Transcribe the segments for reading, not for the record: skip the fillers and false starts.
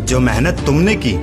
जो मेहनत तुमने की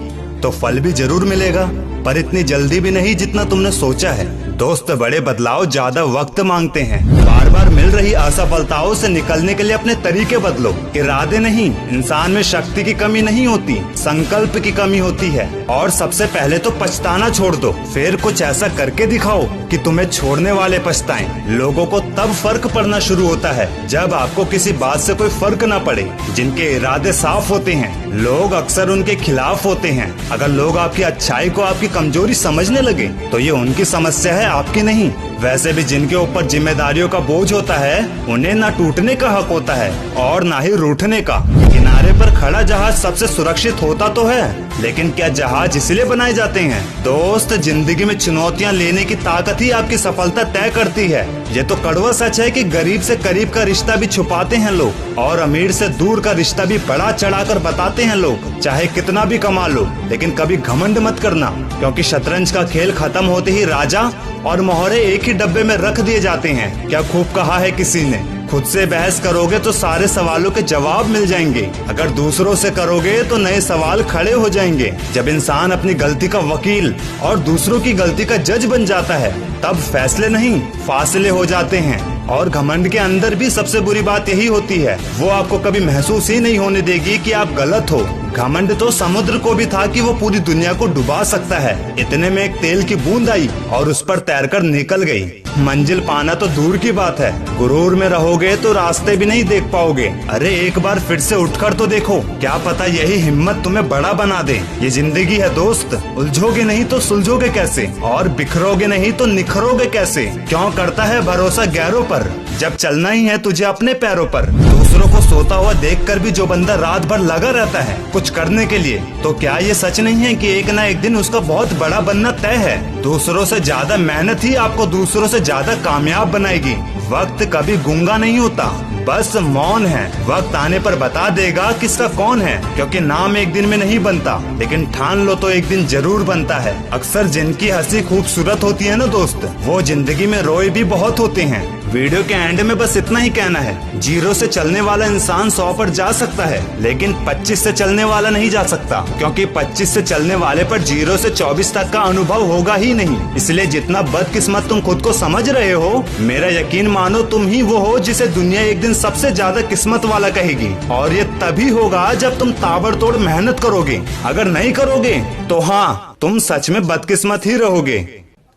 तो फल भी जरूर मिलेगा, पर इतनी जल्दी भी नहीं जितना तुमने सोचा है। दोस्त, बड़े बदलाव ज्यादा वक्त मांगते हैं। बार बार मिल रही असफलताओं से निकलने के लिए अपने तरीके बदलो। इरादे नहीं, इंसान में शक्ति की कमी नहीं होती, संकल्प की कमी होती है। और सबसे पहले तो पछताना छोड़ दो, फिर कुछ ऐसा करके दिखाओ कि तुम्हें छोड़ने वाले पछताएं। लोगों को तब फर्क पड़ना शुरू होता है जब आपको किसी बात से कोई फर्क न पड़े। जिनके इरादे साफ होते हैं, लोग अक्सर उनके खिलाफ होते हैं। अगर लोग आपकी अच्छाई को आपकी कमजोरी समझने लगे तो ये उनकी समस्या है, आपकी नहीं। वैसे भी जिनके ऊपर जिम्मेदारियों का बोझ होता है, उन्हें ना टूटने का हक होता है और ना ही रूठने का। किनारे पर खड़ा जहाज सबसे सुरक्षित होता तो है, लेकिन क्या जहाज इसलिए बनाए जाते हैं? दोस्त, जिंदगी में चुनौतियां लेने की ताकत ही आपकी सफलता तय करती है। ये तो कड़वा सच है कि गरीब से करीब का रिश्ता भी छुपाते हैं लोग, और अमीर से दूर का रिश्ता भी बड़ा चढ़ाकर बताते हैं लोग। चाहे कितना भी कमा लो, लेकिन कभी घमंड मत करना, क्योंकि शतरंज का खेल खत्म होते ही राजा और मोहरे एक ही डब्बे में रख दिए जाते हैं। क्या खूब कहा है किसी ने, खुद से बहस करोगे तो सारे सवालों के जवाब मिल जाएंगे, अगर दूसरों से करोगे तो नए सवाल खड़े हो जाएंगे। जब इंसान अपनी गलती का वकील और दूसरों की गलती का जज बन जाता है, तब फैसले नहीं फासले हो जाते हैं। और घमंड के अंदर भी सबसे बुरी बात यही होती है, वो आपको कभी महसूस ही नहीं होने देगी कि आप गलत हो। घमंड तो समुद्र को भी था कि वो पूरी दुनिया को डुबा सकता है। इतने में एक तेल की बूंद आई और उस पर तैरकर निकल गई। मंजिल पाना तो दूर की बात है, गुरूर में रहोगे तो रास्ते भी नहीं देख पाओगे। अरे एक बार फिर से उठकर तो देखो, क्या पता यही हिम्मत तुम्हें बड़ा बना दे। ये जिंदगी है दोस्त, उलझोगे नहीं तो सुलझोगे कैसे, और बिखरोगे नहीं तो निखरोगे कैसे। क्यों करता है भरोसा गैरों पर, जब चलना ही है तुझे अपने पैरों पर। दूसरों को सोता हुआ देखकर भी जो बंदा रात भर लगा रहता है कुछ करने के लिए, तो क्या ये सच नहीं है कि एक ना एक दिन उसका बहुत बड़ा बनना तय है? दूसरों से ज्यादा मेहनत ही आपको दूसरों से ज्यादा कामयाब बनाएगी। वक्त कभी गूंगा नहीं होता, बस मौन है। वक्त आने पर बता देगा किसका कौन है, क्योंकि नाम एक दिन में नहीं बनता, लेकिन ठान लो तो एक दिन जरूर बनता है। अक्सर जिनकी हंसी खूबसूरत होती है ना दोस्त, वो जिंदगी में रोए भी बहुत होते हैं। वीडियो के एंड में बस इतना ही कहना है, 0 से चलने वाला इंसान 100 पर जा सकता है, लेकिन 25 से चलने वाला नहीं जा सकता, क्योंकि 25 से चलने वाले पर 0 से 24 तक का अनुभव होगा ही नहीं। इसलिए जितना बदकिस्मत तुम खुद को समझ रहे हो, मेरा यकीन मानो तुम ही वो हो जिसे दुनिया एक दिन सबसे ज्यादा किस्मत वाला कहेगी। और ये तभी होगा जब तुम ताबड़तोड़ मेहनत करोगे। अगर नहीं करोगे तो हाँ, तुम सच में बदकिस्मत ही रहोगे।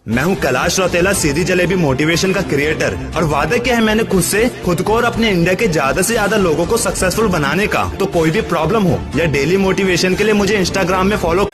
मैं हूँ कैलाश रौतेला, सीधी जलेबी मोटिवेशन का क्रिएटर, और वादा किया है मैंने खुद को और अपने इंडिया के ज्यादा से ज्यादा लोगों को सक्सेसफुल बनाने का। तो कोई भी प्रॉब्लम हो या डेली मोटिवेशन के लिए मुझे इंस्टाग्राम में फॉलो